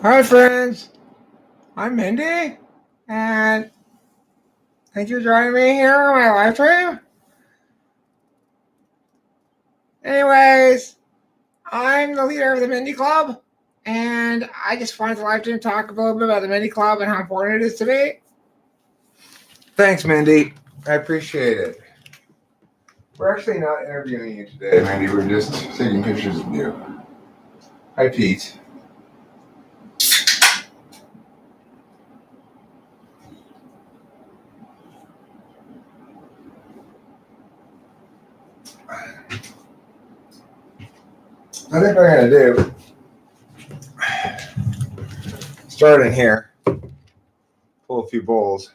Hi, friends. I'm Mindy, and thank you for joining me here on my live stream. Anyways, I'm the leader of the Mindy Club, and I just wanted to live stream talk a little bit about the Mindy Club and how important it is to me. Thanks, Mindy. I appreciate it. We're actually not interviewing you today, Mindy. We're just taking pictures of you. Hi, Pete. I think what I'm going to do, start in here, pull a few bowls,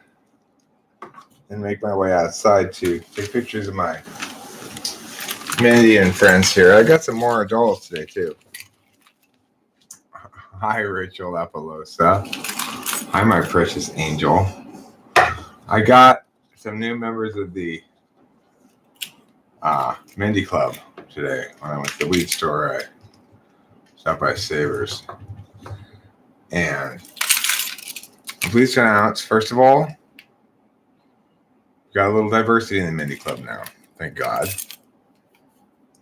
and make my way outside to take pictures of my Mindy and friends here. I got some more adults today, too. Hi, Rachel Lapalosa. Hi, my precious angel. I got some new members of the Mindy Club today when I went to the weed store. I stopped by Savers. And I'm pleased to announce, first of all, we got a little diversity in the Mindy Club now. Thank God.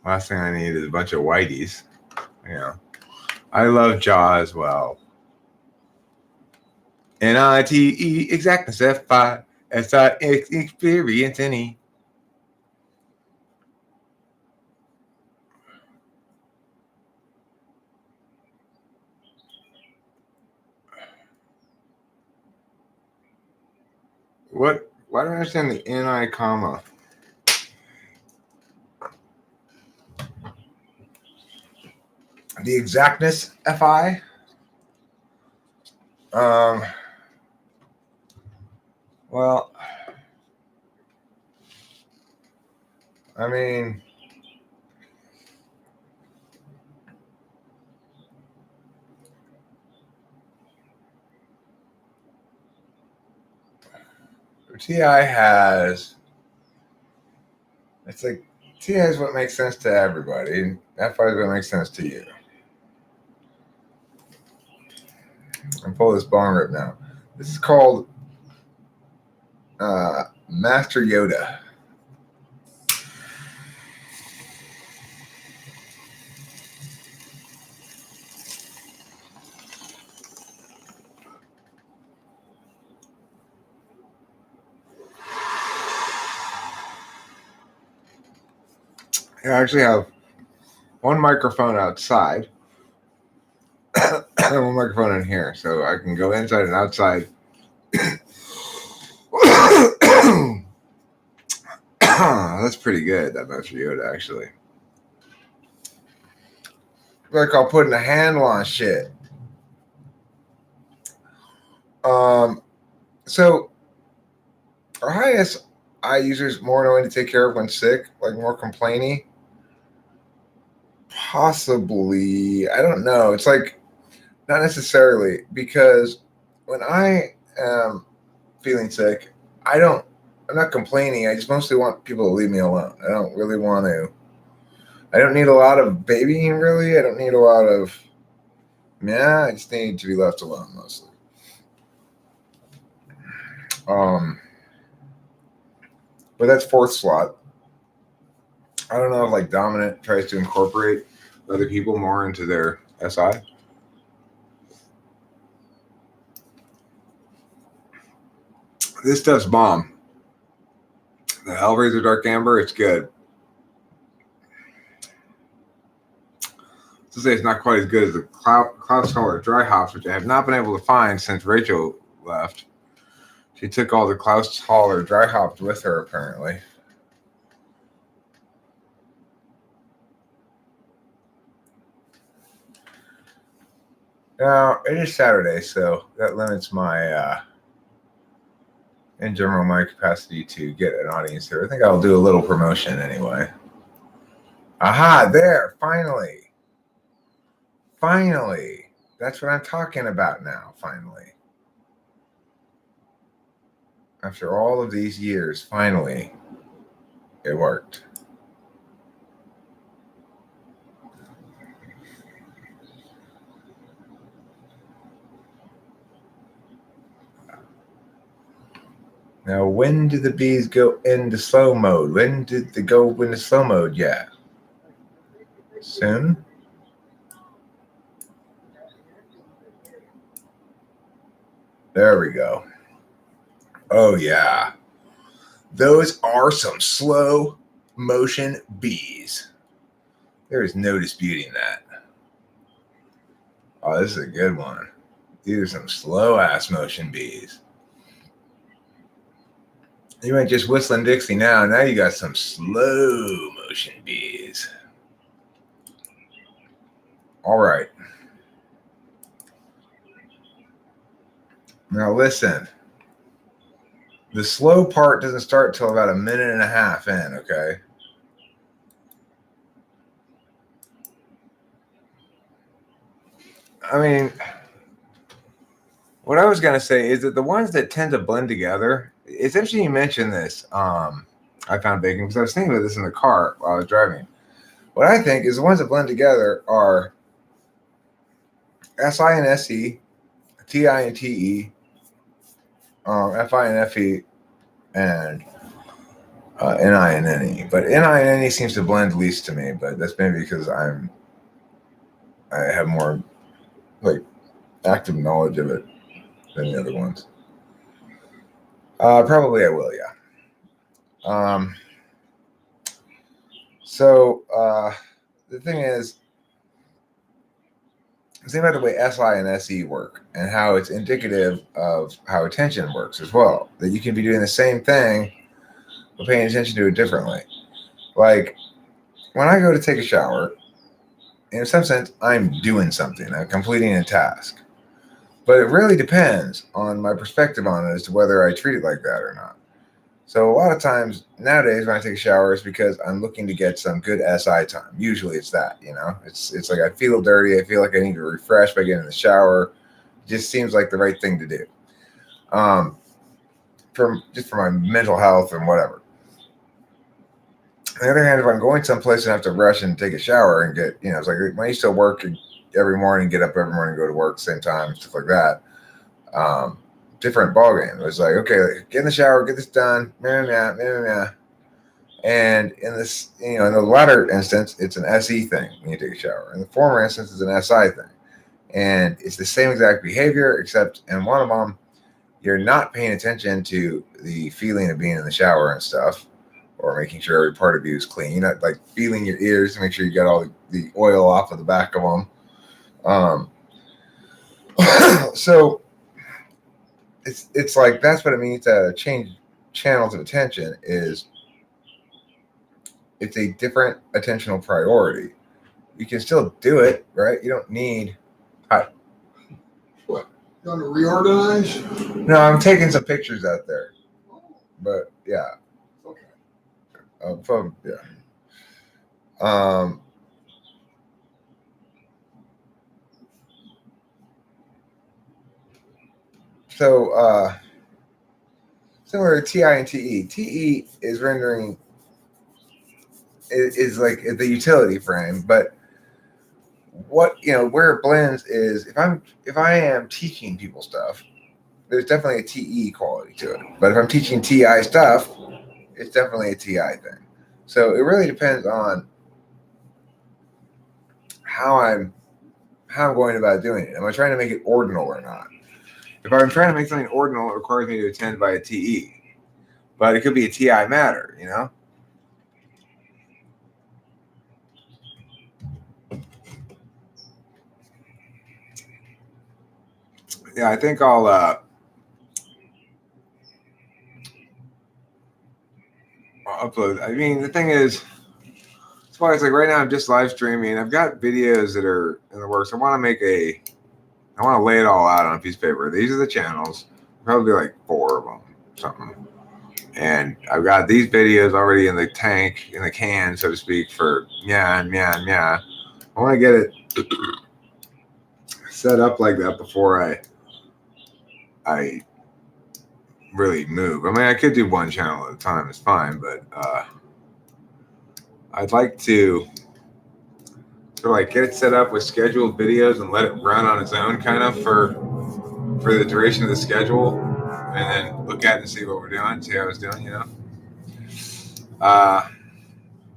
Last thing I need is a bunch of whiteys. You know, I love Jaw as well. NITE, exactness, FI, SIX, experience, NE. What? Why don't I understand the NI comma? The exactness, FI. Well, I mean, TI has, it's like, TI is what makes sense to everybody, and FI is what makes sense to you. I'm pull this bong rip now. This is called Master Yoda. I actually have one microphone outside and one microphone in here, so I can go inside and outside. That's pretty good, that Master Yoda, actually. Like I'll put in a handle on shit. So are highest eye users more annoying to take care of when sick, like more complainy? Possibly. I don't know. It's like not necessarily, because when I am feeling sick, I'm not complaining. I just mostly want people to leave me alone. I don't really want to. I don't need a lot of babying, really. I don't need a lot of, yeah, I just need to be left alone mostly. But that's fourth slot. I don't know if like Dominant tries to incorporate other people more into their SI. This stuff's bomb. The Hellraiser Dark Amber, it's good. To say it's not quite as good as the Cloud Scholar Dry Hops, which I have not been able to find since Rachel left. She took all the Klaus Holler dry hops with her, apparently. Now, it is Saturday, so that limits my, in general, my capacity to get an audience here. I think I'll do a little promotion anyway. Aha, there, finally. Finally. That's what I'm talking about now, finally. After all of these years, finally, it worked. Now, when do the bees go into slow mode? When did they go into slow mode? Yeah. Soon? There we go. Oh, yeah. Those are some slow motion bees. There is no disputing that. Oh, this is a good one. These are some slow ass motion bees. You ain't just whistling Dixie now. Now you got some slow motion bees. All right. Now listen. The slow part doesn't start till about a minute and a half in, okay? I mean, what I was going to say is that the ones that tend to blend together, it's interesting you mentioned this. I found baking because I was thinking about this in the car while I was driving. What I think is the ones that blend together are SI and SE, TI and TE, FI and FE, and NI and NE. But NI and NE seems to blend least to me, but that's maybe because I have more like active knowledge of it than the other ones. Probably I will, yeah. So the thing is, think about the way SI and SE work and how it's indicative of how attention works as well. That you can be doing the same thing but paying attention to it differently. Like when I go to take a shower, in some sense, I'm doing something. I'm completing a task. But it really depends on my perspective on it as to whether I treat it like that or not. So a lot of times nowadays when I take a shower, it's because I'm looking to get some good SI time. Usually it's that, you know, it's like I feel dirty. I feel like I need to refresh by getting in the shower. It just seems like the right thing to do. For my mental health and whatever. On the other hand, if I'm going someplace and have to rush and take a shower and get, you know, it's like when I used to work every morning, get up every morning, go to work same time, stuff like that. Different ballgame. It was like, okay, get in the shower, get this done, and in this, you know, in the latter instance, it's an SE thing when you take a shower. In the former instance, it's an SI thing, and it's the same exact behavior, except in one of them, you're not paying attention to the feeling of being in the shower and stuff, or making sure every part of you is clean. You're not like feeling your ears to make sure you got all the oil off of the back of them. So it's like that's what it means to change channels of attention. Is it's a different attentional priority. You can still do it, right? You don't need. What? You want to reorganize? No, I'm taking some pictures out there, but yeah. Okay. Yeah. So similar to TI and TE. TE is rendering is like the utility frame, but what where it blends is if I am teaching people stuff, there's definitely a TE quality to it. But if I'm teaching TI stuff, it's definitely a TI thing. So it really depends on how I'm going about doing it. Am I trying to make it ordinal or not? If I'm trying to make something ordinal, it requires me to attend by a TE. But it could be a TI matter, you know? Yeah, I think I'll upload. I mean, the thing is, as far as like right now, I'm just live streaming. I've got videos that are in the works. I want to lay it all out on a piece of paper. These are the channels, probably like 4 of them, something. And I've got these videos already in the tank, in the can, so to speak, for yeah. I want to get it set up like that before I really move. I mean, I could do one channel at a time. It's fine, but I'd like to like get it set up with scheduled videos and let it run on its own kind of for the duration of the schedule. and then look at it and see what we're doing, see how it's doing,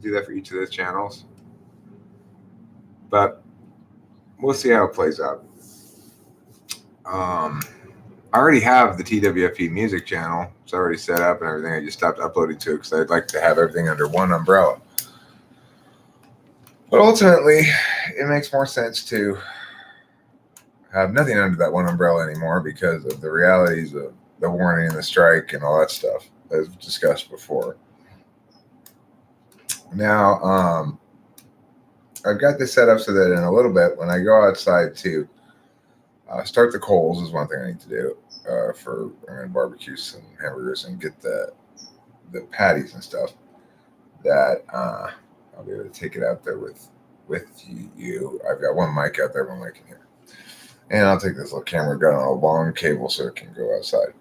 do that for each of those channels. But we'll see how it plays out. I already have the TwFP music channel. It's already set up and everything. I just stopped uploading to it because I'd like to have everything under one umbrella. But ultimately, it makes more sense to have nothing under that one umbrella anymore because of the realities of the warning and the strike and all that stuff, as discussed before. Now, I've got this set up so that in a little bit, when I go outside to start the coals, is one thing I need to do for I'm going to barbecue some hamburgers and get the patties and stuff. That I'll be able to take it out there with you. I've got one mic out there, one mic in here. And I'll take this little camera gun on a long cable so it can go outside.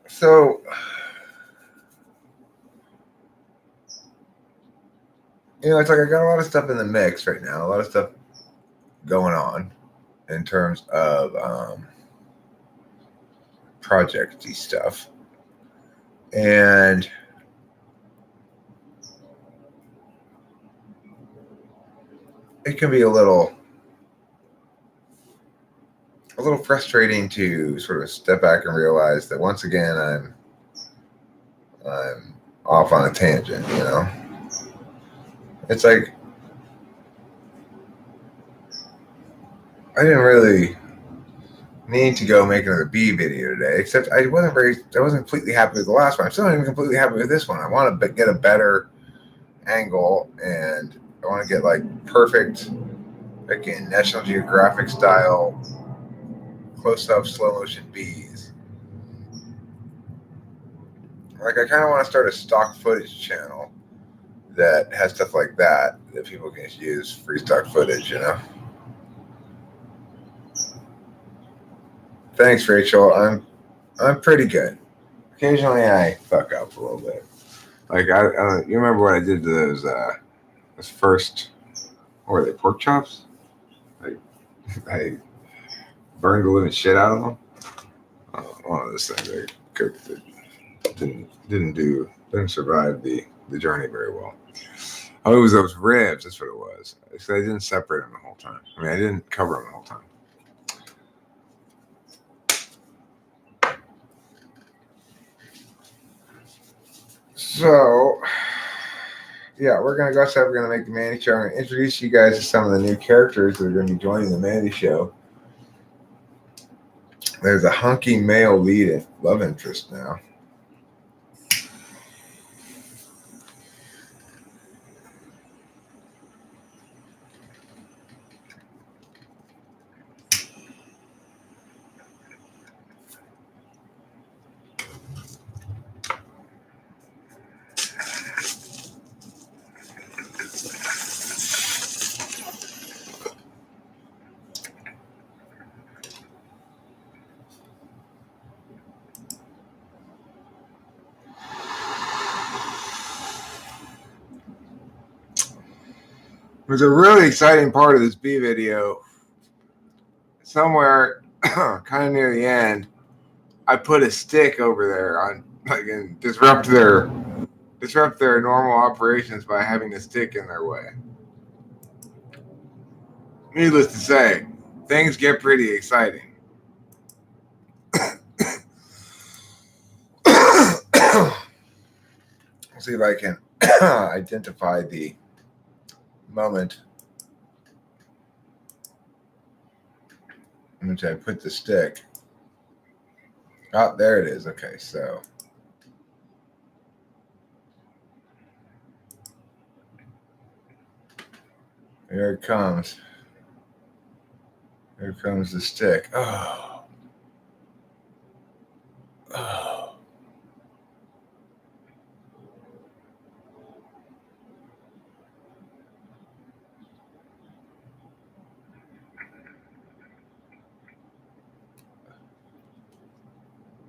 So, it's like I got a lot of stuff in the mix right now, a lot of stuff going on in terms of project-y stuff. And it can be a little frustrating to sort of step back and realize that once again I'm off on a tangent, It's like I didn't really need to go make another bee video today, except I wasn't completely happy with the last one. I'm still not even completely happy with this one. I want to get a better angle, and I want to get like perfect, again, National Geographic style close-up slow motion bees. Like I kind of want to start a stock footage channel that has stuff like that people can use free stock footage, Thanks, Rachel. I'm pretty good. Occasionally I fuck up a little bit. Like you remember what I did to those first, what were they, pork chops? I burned the living shit out of them. One of those things I cooked that didn't survive the journey very well. Oh, it was those ribs. That's what it was. So I didn't separate them the whole time. I mean, I didn't cover them the whole time. So, yeah, we're going to go outside. We're going to make the Mandy show. I'm going to introduce you guys to some of the new characters that are going to be joining the Mandy show. There's a hunky male lead love interest now. There's a really exciting part of this bee video. Somewhere kind of near the end, I put a stick over there on and disrupt their normal operations by having a stick in their way. Needless to say, things get pretty exciting. See if I can identify the moment in which I put the stick. Oh, there it is. Okay, so here it comes. Here comes the stick. Oh. Oh.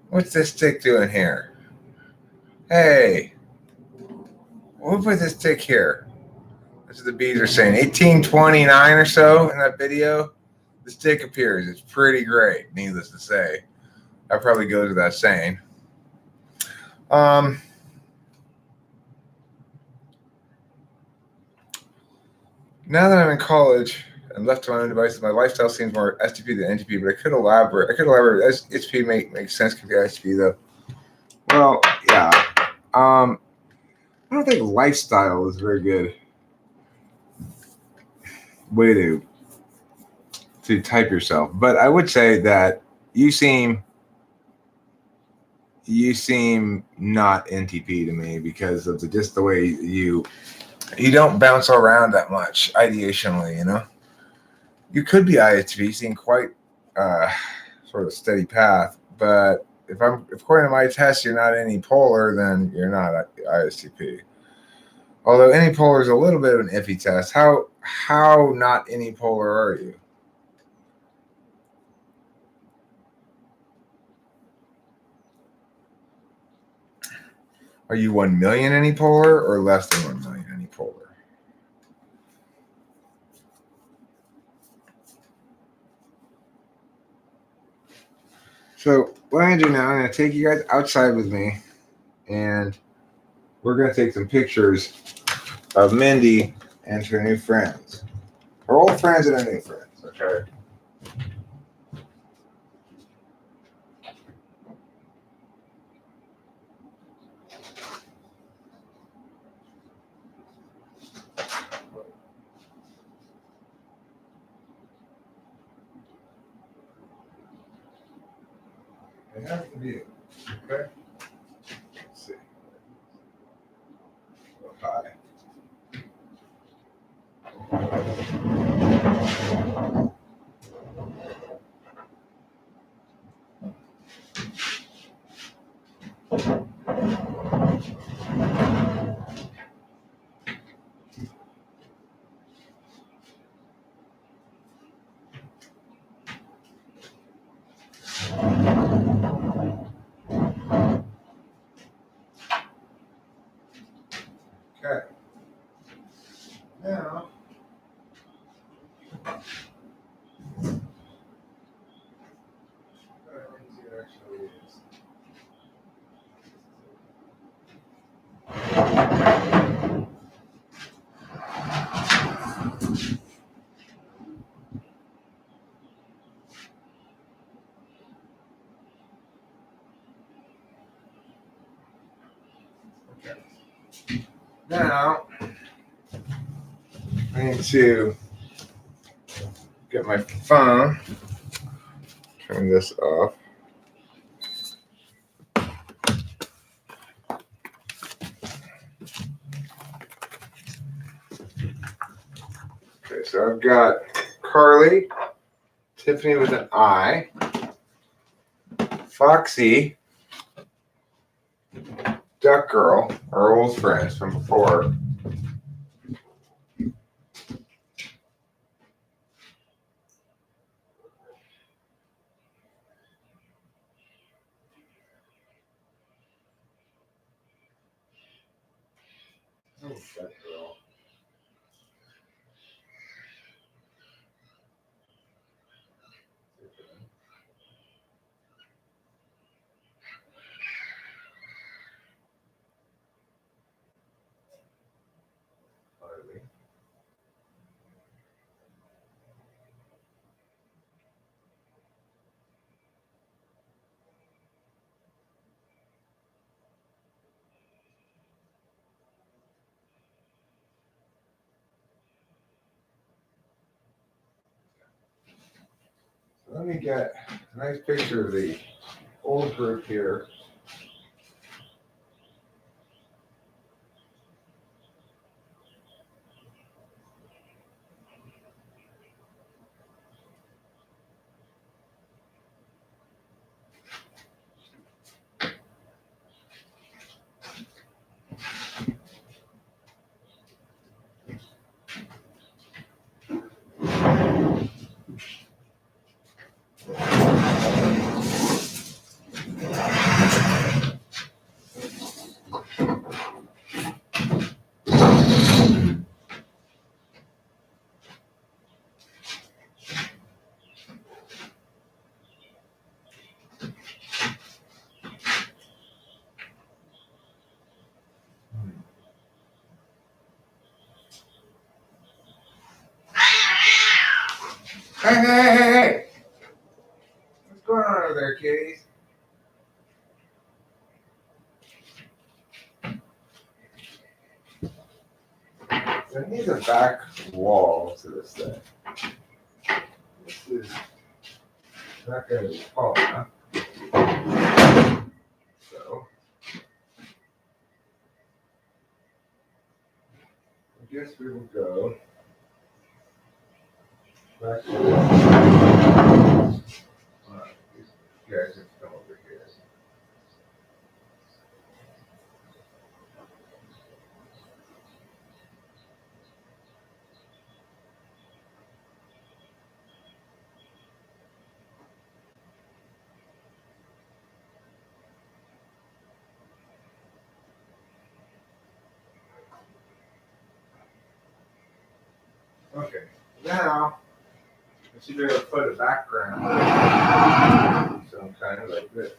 What's this stick doing here? Hey, we'll put this stick here. That's what the bees are saying. 1829 or so in that video. this dick appears. It's pretty great, needless to say. That probably goes without saying. Now that I'm in college and left to my own devices, my lifestyle seems more STP than NTP, but I could elaborate. STP makes sense compared to STP, though. Well, yeah. I don't think lifestyle is a very good way to type yourself, but I would say that you seem not NTP to me because of just the way you don't bounce around that much ideationally, you know. You could be ISTP, seeing quite sort of steady path, but if according to my test you're not any polar, then you're not ISTP. Although any polar is a little bit of an iffy test. How not any polar are you? Are you 1 million anypolar or less than 1 million anypolar? So what I'm going to do now, I'm going to take you guys outside with me, and we're going to take some pictures of Mindy and her new friends. Her old friends and her new friends, okay? They have to be, okay? Let's see. Oh, hi. Okay. Now, actually is. Okay. Now, I need to get my phone, turn this off. Okay, so I've got Carly, Tiffany with an I, Foxy, Duck Girl, our old friends from before. Oh, Duck Girl. Carly. So let me get a nice picture of the old group here. Hey! What's going on over there, kitties? There needs a back wall to this thing. This is not going to be tall enough. So, I guess we will go back to this. Alright, these guys have come over here. Okay, now I should be able to put a background some kind of like this.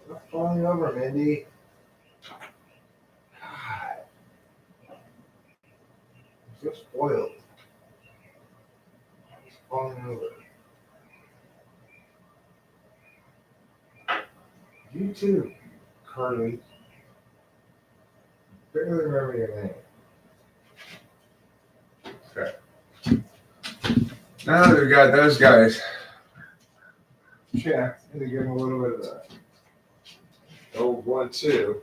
Not falling over, Mindy. God, I'm so spoiled. It's falling over. You too, Carly. Barely remember your name. Okay. Now that we've got those guys checked, I'm going to give them a little bit of that. Old 1-2.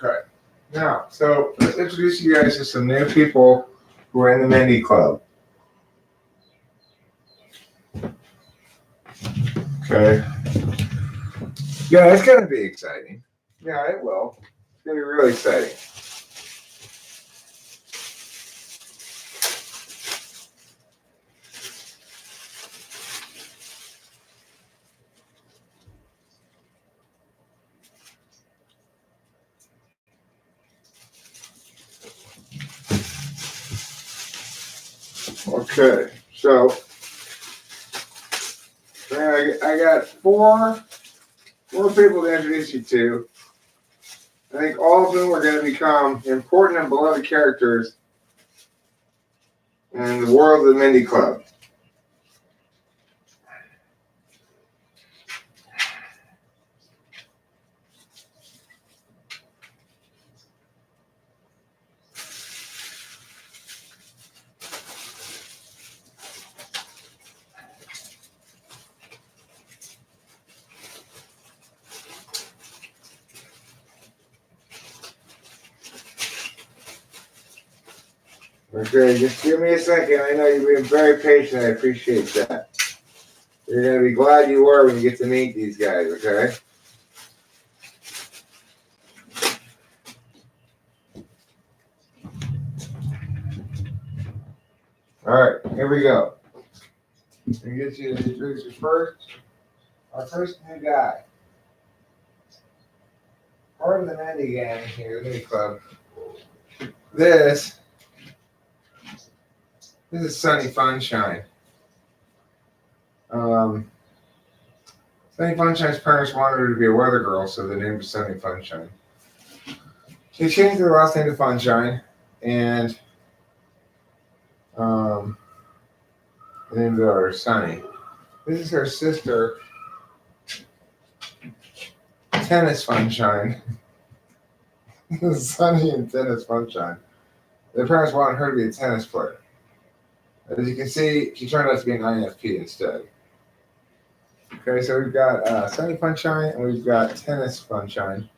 Okay. Now, so let's introduce you guys to some new people who are in the Mindy Club. Okay. Yeah, it's going to be exciting. Yeah, it will. It's going to be really exciting. Okay, so I got four people to introduce you to. I think all of them are going to become important and beloved characters in the world of the Mindy Club. Okay, just give me a second. I know you've been very patient. I appreciate that. You're going to be glad you were when you get to meet these guys, okay? All right, here we go. Let me get you to introduce our first new guy. Part of the Mindy gang here, the Mindy Club. This This is Sunny Funshine. Sunny Funshine's parents wanted her to be a weather girl, so the name was Sunny Funshine. She changed her last name to Funshine, and named her daughter Sunny. This is her sister, Tennis Funshine. Sunny and Tennis Funshine. Their parents wanted her to be a tennis player. As you can see, she turned out to be an INFP instead. Okay, so we've got Sunny Funshine and we've got Tennis Funshine.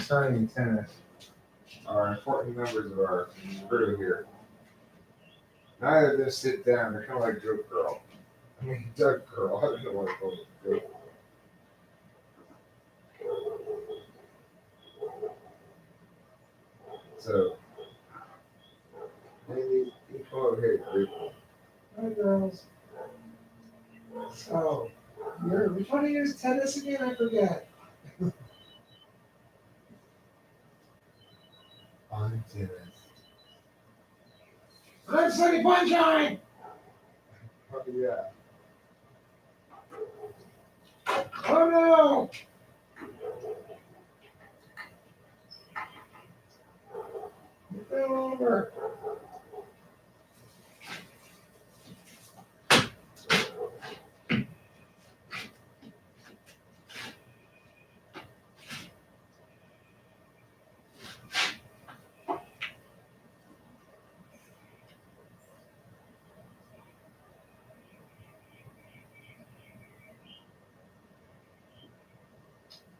Sunny and Tennis are important members of our crew here. Neither of them sit down. They're kind of like Joke Girl. I mean, Doug Girl. I don't know what to call it. So, Mindy, you come over here, creep. Hi, girls. So, which one of you is Tennis again? I forget. I'm Tennis. I'm Sunny Funshine! Oh, yeah. Oh, no! You fell over.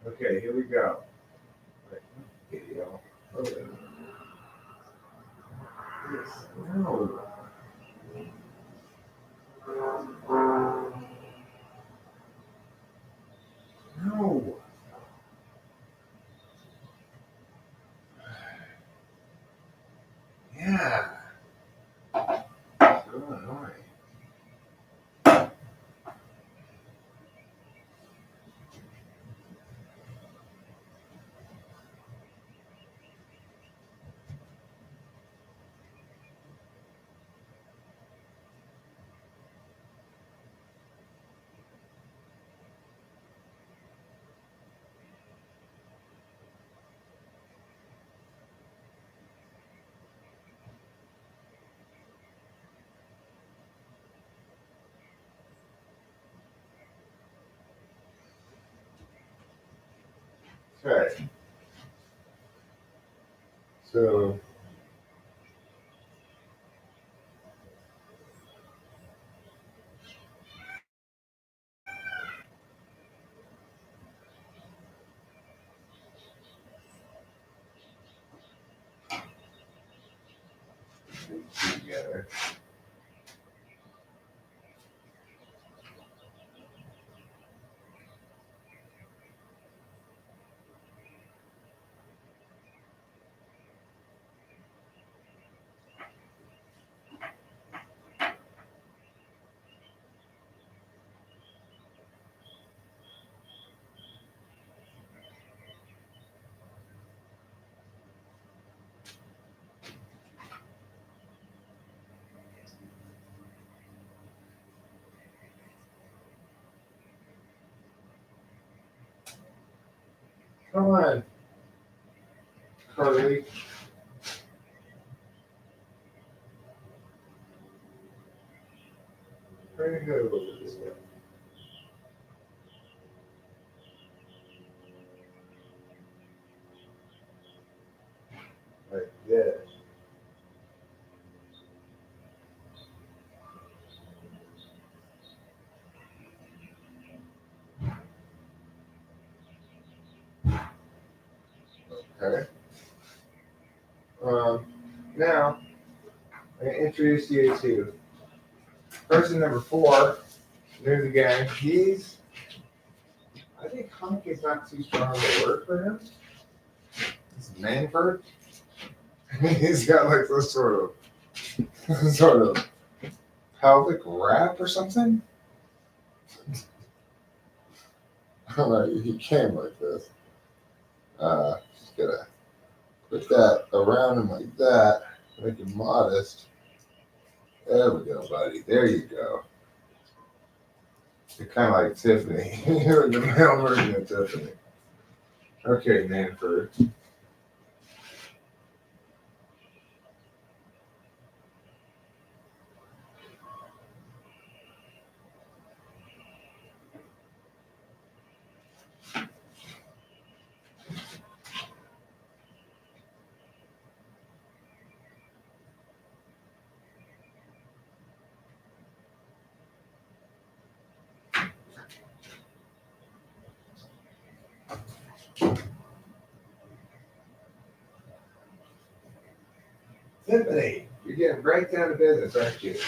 Okay, here we go. Video. Okay. Yes. No. No. Yeah. So annoying. Okay. So. Together. Come on, Carly. Try to go a little bit this way. Like this. Okay. Now, I'm going to introduce you to person number 4, new to the gang. I think hunk is not too strong of a word for him. It's Manford. He's got like this sort of pelvic wrap or something. Alright, he came like this. Just gonna put that around him like that, make him modest. There we go, buddy. There you go. You're kind of like Tiffany. You're the male version of Tiffany. Okay, Manford. Tiffany, you're getting right down to business, aren't you?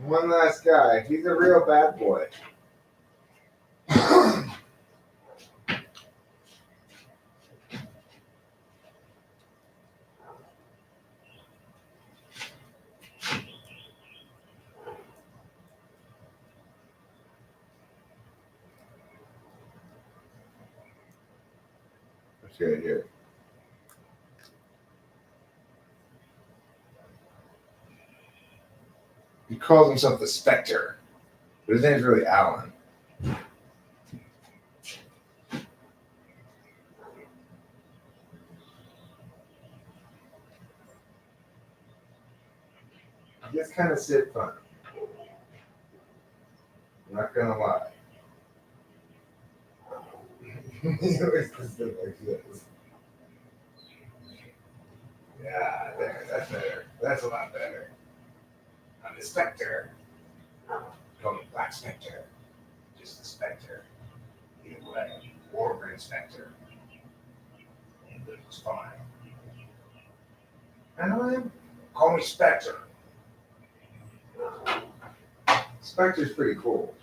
One last guy. He's a real bad boy. Let's see right here. He calls himself the Spectre, but his name's really Alan. He gets kind of sit fun. I'm not gonna lie. He always does it like this. Yeah, there. That's better. That's a lot better. I'm the Spectre. Call me Black Spectre. Just the Spectre. Either way, or Green Spectre. And it was fine. Alan, call me Spectre. Spectre's pretty cool.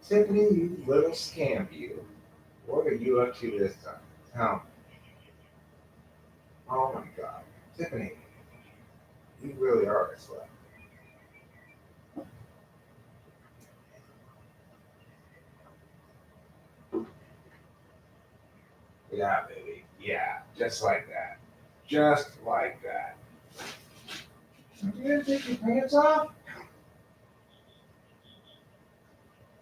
Tiffany, you little scamp you. What are you up to this time? Tell me. Oh my god. Tiffany, you really are a slut. Yeah, baby. Yeah, just like that. Just like that. You gonna take your pants off?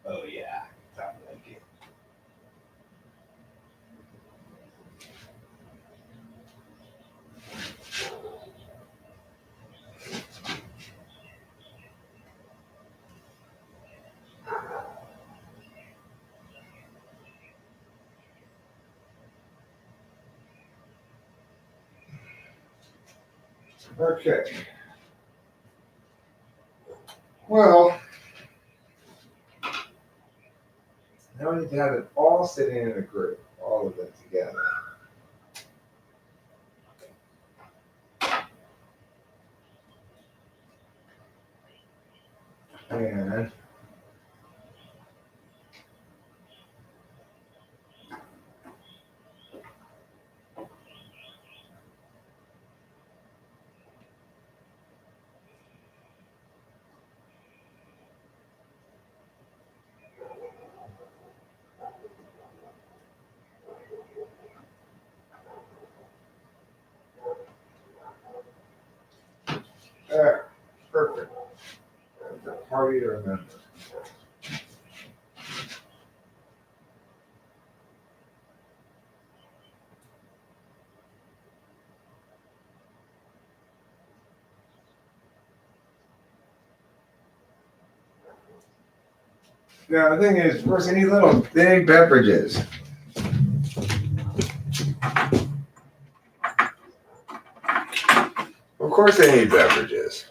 Oh yeah, sounds like it. Okay. Well, now we need to have it all sitting in a group, all of it together. And there, perfect. That's a party to remember. Now the thing is, of course, they need beverages. Of course, they need beverages.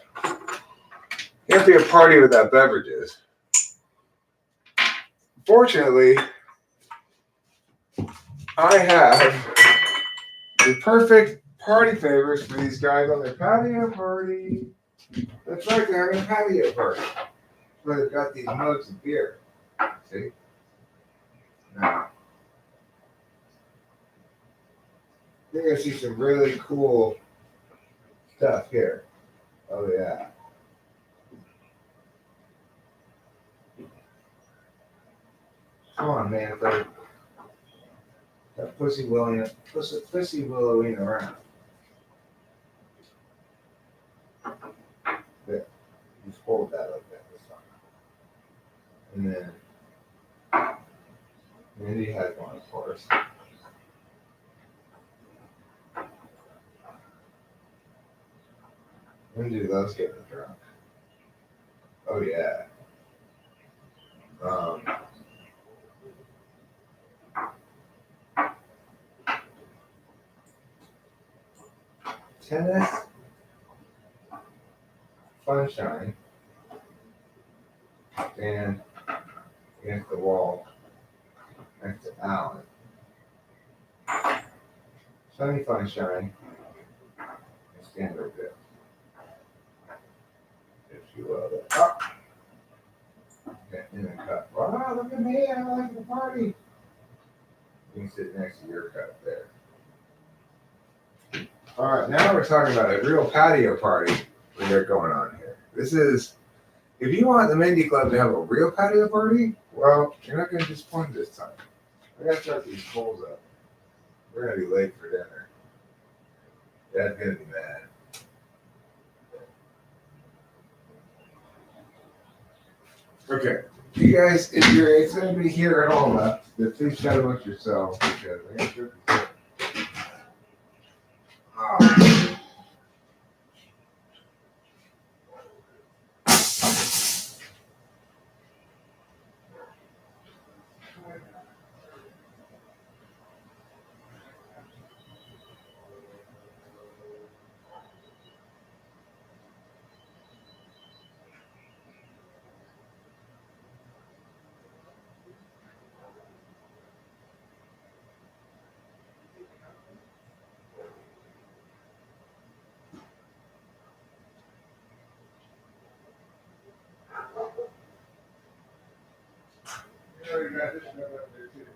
You have to be a party without beverages. Fortunately, I have the perfect party favors for these guys on their patio party. That's right, they're having a patio party. But they've got these mugs of beer. See? Now, you're going to see some really cool stuff here. Oh, yeah. Come on, man. That pussy willowing around. There. Just hold that like that this time. And then Mindy has one, of course. Mindy loves getting drunk. Oh yeah. Um, Tennis, sunshine, stand against the wall next to Alan. Sunny sunshine, and stand right there. If you will. Oh. Okay, in the cup. Wow, look at me, I like the party. You can sit next to your cup there. All right, now we're talking about a real patio party we got going on here. This is, if you want the Mindy Club to have a real patio party, well, you're not going to disappoint this time. I got to start these poles up. We're going to be late for dinner. Dad's going to be mad. Okay, you guys, if anybody here at home left, then please shout amongst yourselves because I got to. Oh. You got this stuff up there too.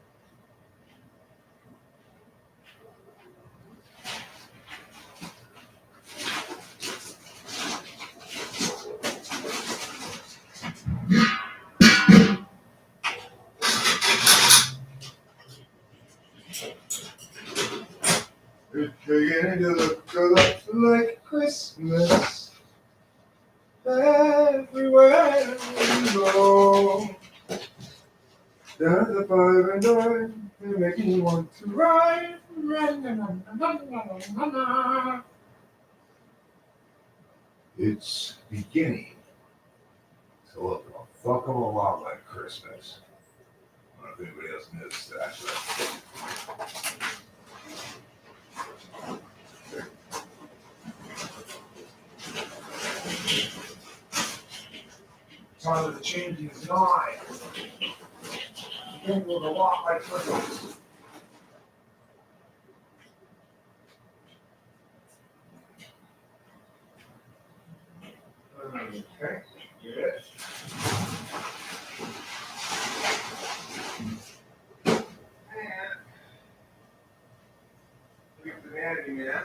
It's beginning to look like Christmas everywhere we go. Down the 5 and 9, they make me want to ride. It's beginning to look a fucking lot like Christmas. I don't know if anybody else noticed that. Time of the changing is nigh. It look a lot like Christmas. Okay, good. And we have the vanity man.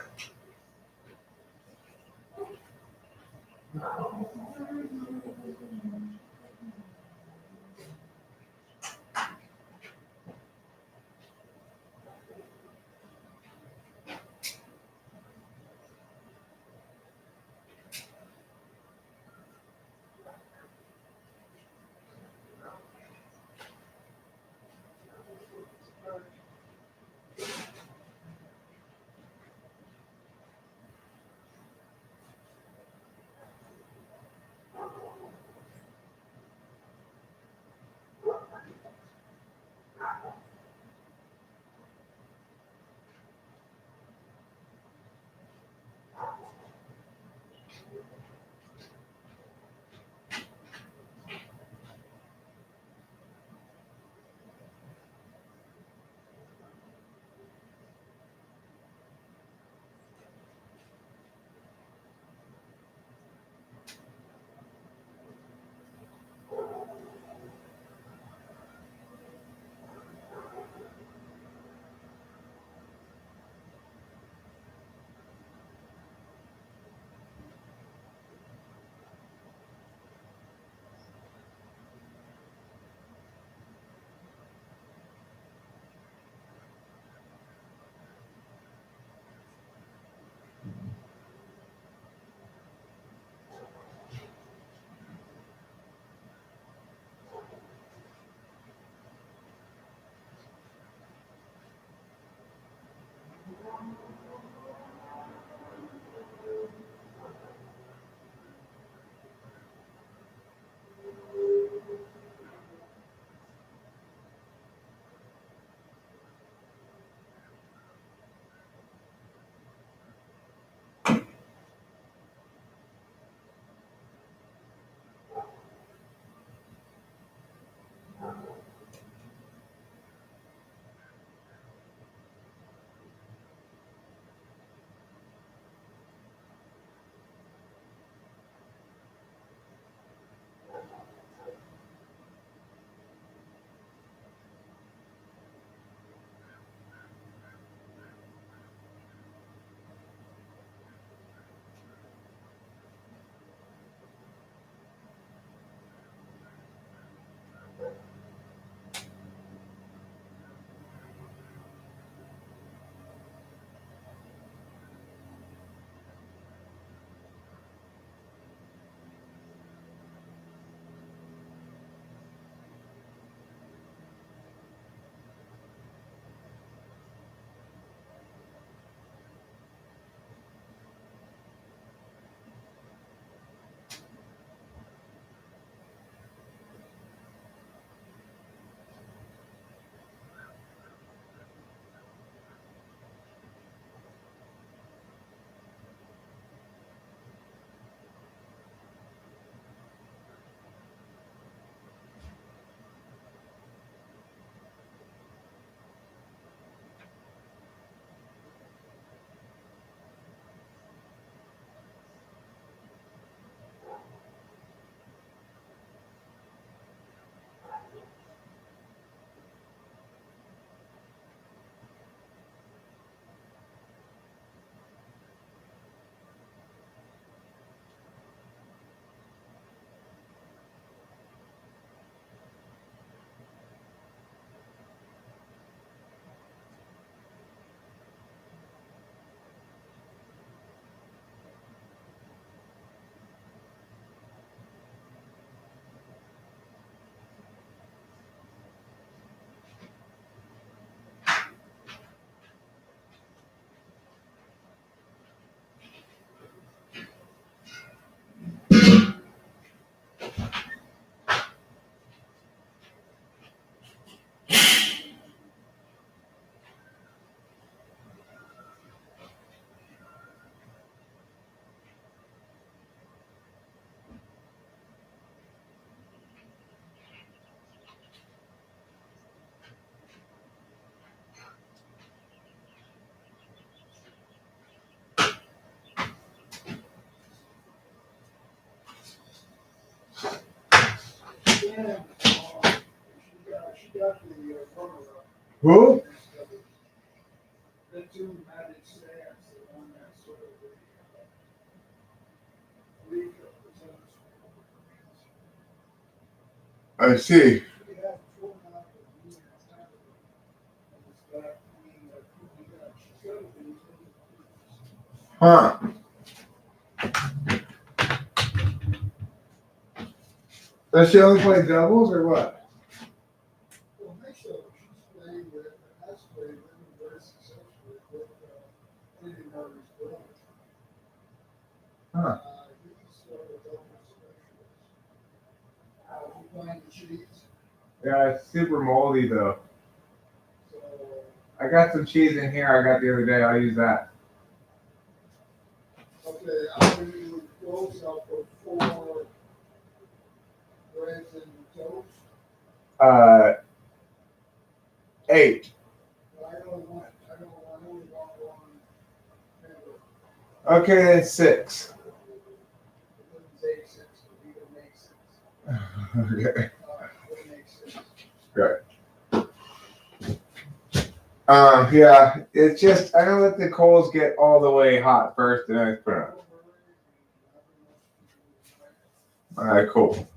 Who? I see. Huh. Does she only play doubles or what? Huh. Yeah, it's super moldy though. I got some cheese in here I got the other day. I'll use that. Okay, I usually close out for 4 breads and toast. 8. I only want one hamburger. Okay, then 6. It doesn't say 6, but we can make 6. Okay. We'll make 6. Good. Yeah, it's just I don't let the coals get all the way hot first, and then I put it on. All right, cool.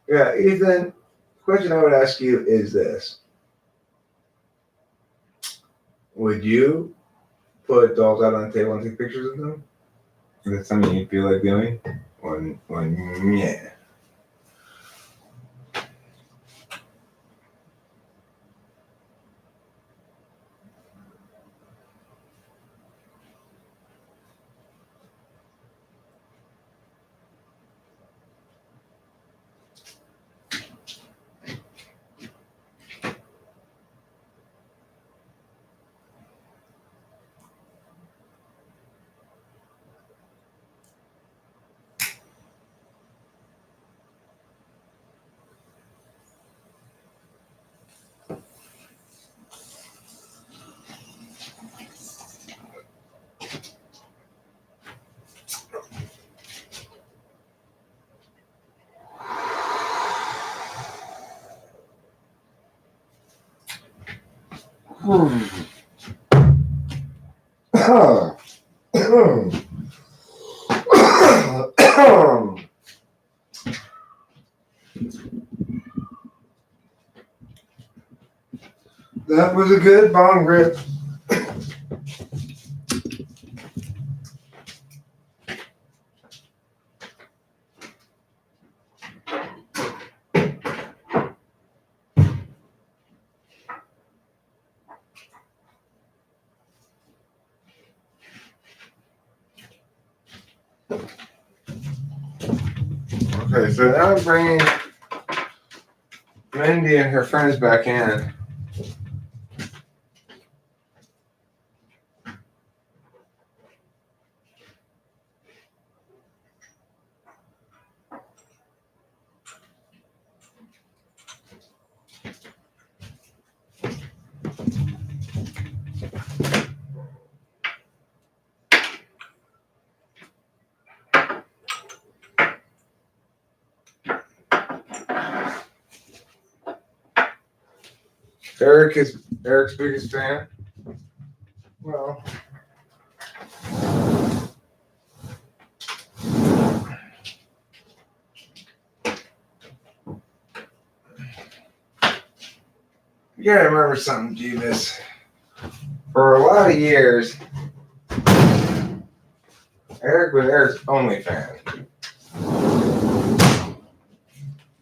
Yeah, Ethan. The question I would ask you is this: would you put dolls out on the table and take pictures of them? Is that something you feel like doing? Or yeah. That was a good bong rip. Okay, so now I'm bringing Mindy and her friends back in. Eric is Eric's biggest fan. Well, you gotta remember something, Jeebus. For a lot of years, Eric was Eric's only fan.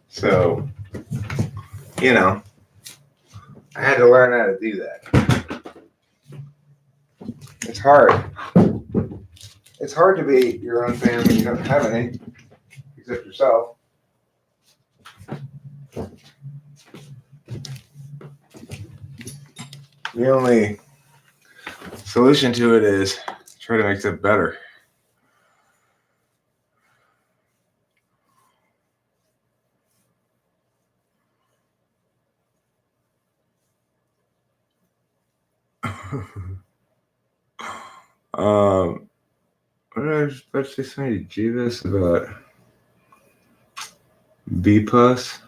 So, you know, I had to learn how to do that. It's hard. It's hard to be your own fan when you don't have any except yourself. The only solution to it is try to make it better. What did I just about to say something to Jeebus about B plus?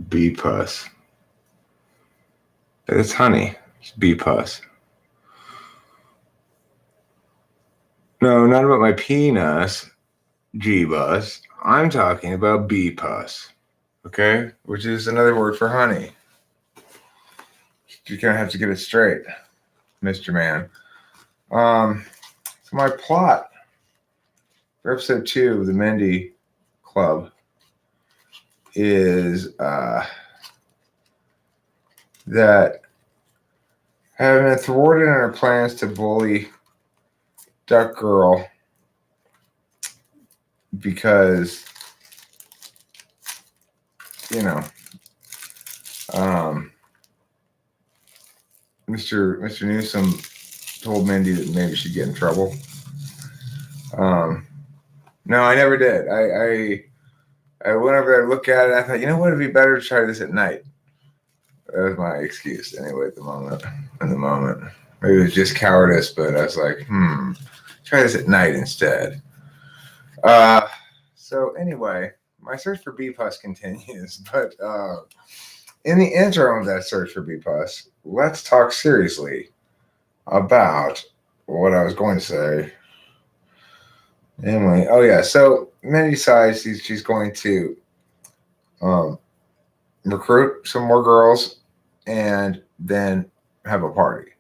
B plus. It's honey. It's B plus. No, not about my penis, G bus. I'm talking about B plus. Okay? Which is another word for honey. You kind of have to get it straight, Mr. Man. So my plot for episode 2 of the Mindy Club is that having been thwarted in her plans to bully Duck Girl because, you know, Mr. Newsom told Mindy that maybe she'd get in trouble. No, I never did. I went over there to look at it. And I thought, you know what, it'd be better to try this at night. That was my excuse anyway at the moment. In the moment, maybe it was just cowardice, but I was like, try this at night instead. So anyway, my search for B plus continues, but in the interim of that search for B plus, let's talk seriously about what I was going to say. Anyway, oh yeah, so Mindy decides she's going to recruit some more girls and then have a party.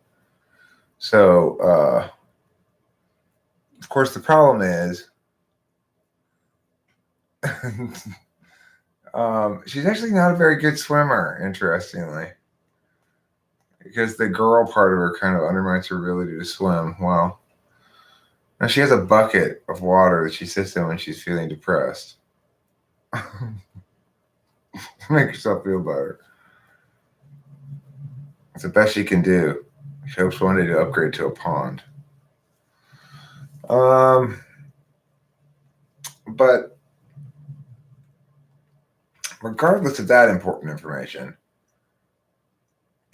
So, of course, the problem is she's actually not a very good swimmer, interestingly, because the girl part of her kind of undermines her ability to swim well. Now she has a bucket of water that she sits in when she's feeling depressed. Make herself feel better. It's the best she can do. She hopes one day to upgrade to a pond. But regardless of that important information,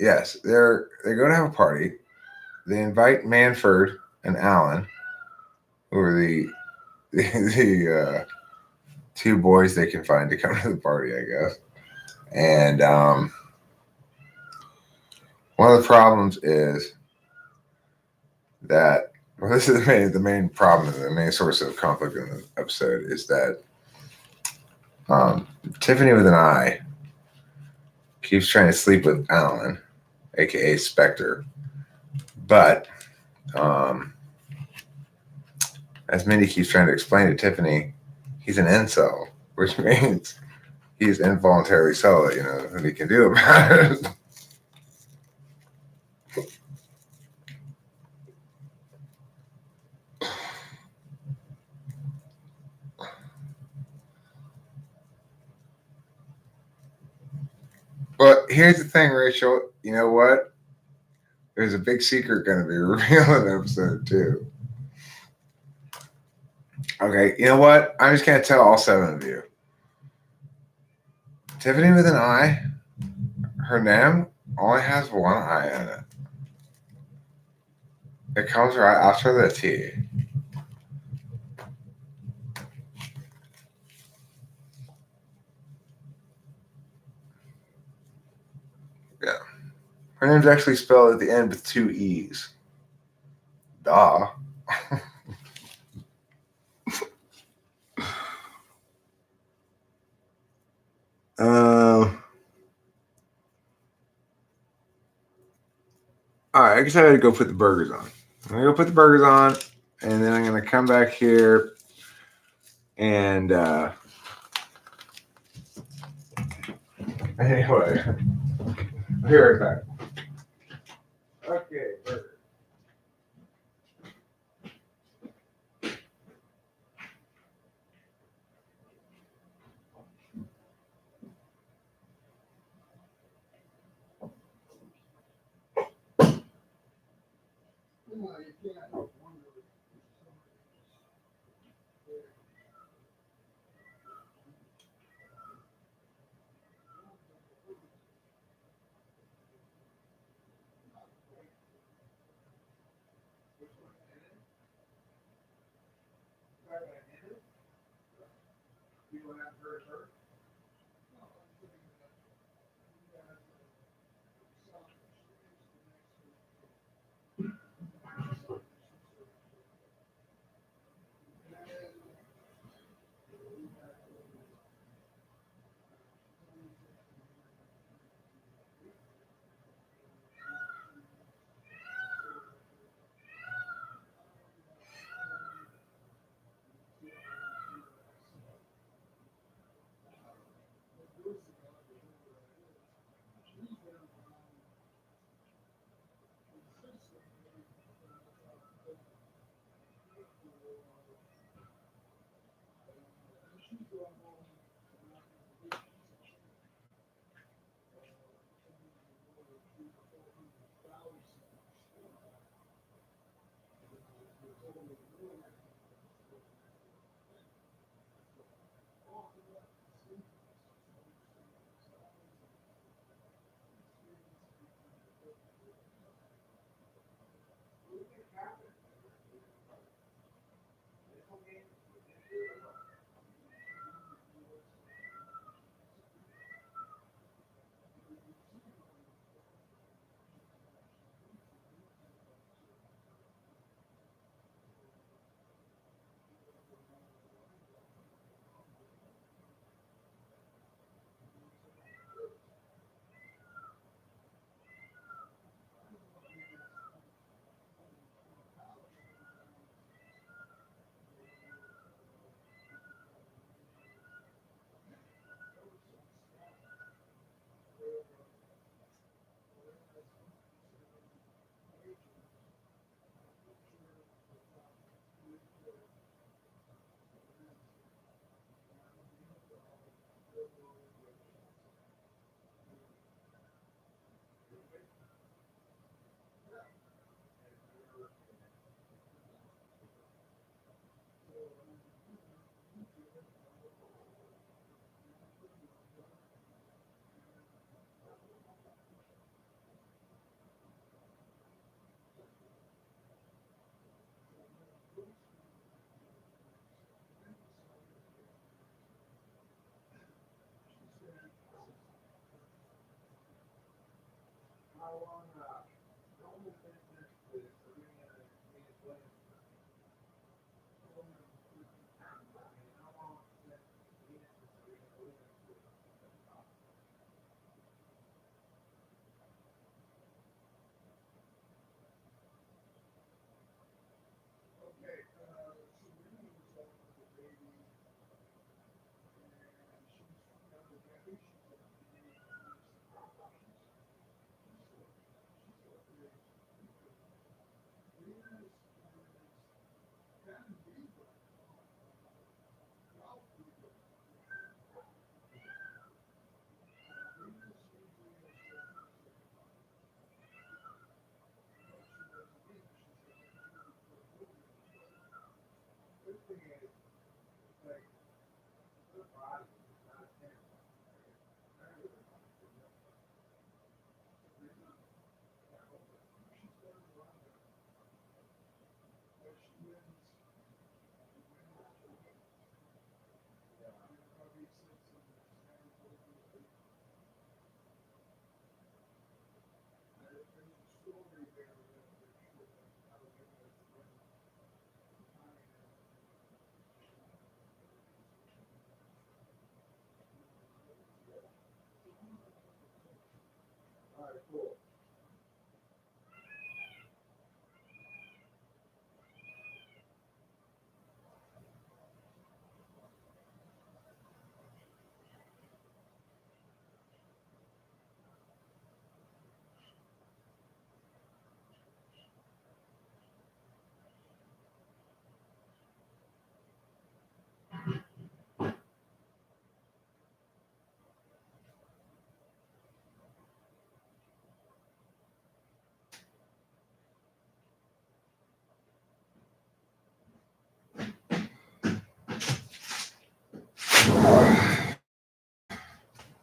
yes, they go to have a party. They invite Manford and Alan, who are the two boys they can find to come to the party, I guess. And one of the problems is that, well, this is the main problem, the main source of conflict in the episode is that Tiffany with an I keeps trying to sleep with Alan, aka Spectre, but as Mindy keeps trying to explain to Tiffany, he's an incel, which means he's involuntarily celibate, and he can do about it. But here's the thing, Rachel. You know what? There's a big secret going to be revealed in episode 2. Okay, you know what? I'm just going to tell all 7 of you. Tiffany with an I, her name only has one I in it. It comes right after the T. Yeah. Her name's actually spelled at the end with 2 E's. Duh. All right, I guess I gotta go put the burgers on. I'm gonna go put the burgers on, and then I'm gonna come back here and anyway, I'll be right back. Okay, burgers. Well, you can't help wonder if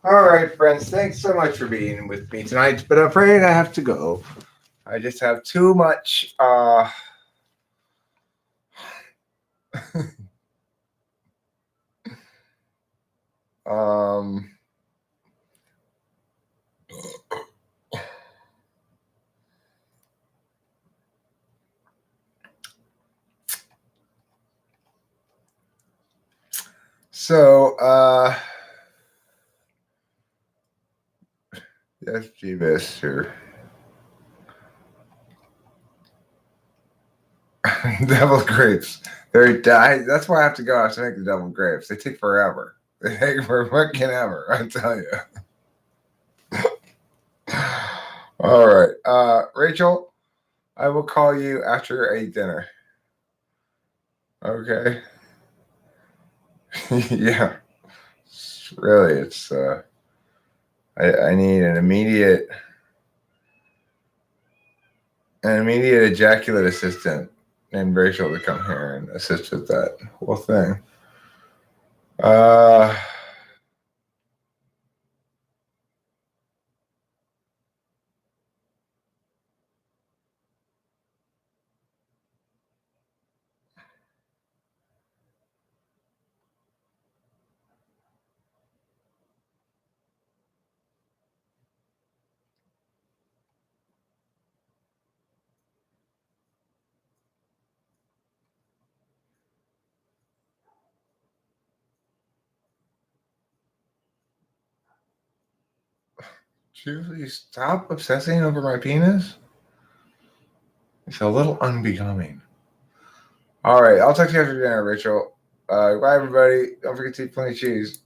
All right, friends. Thanks so much for being with me tonight. But I'm afraid I have to go. I just have too much. Um. So, yes, Jeebus here. Devil grapes. They're die. That's why I have to go out to make the devil grapes. They take forever. They take for fucking ever. I tell you. All right, Rachel. I will call you after a dinner. Okay. Yeah. Really, it's. I need an immediate ejaculate assistant. named Rachel to come here and assist with that whole thing. Uh, Julie, stop obsessing over my penis. It's a little unbecoming. All right, I'll talk to you after dinner, Rachel. Bye, everybody. Don't forget to eat plenty of cheese.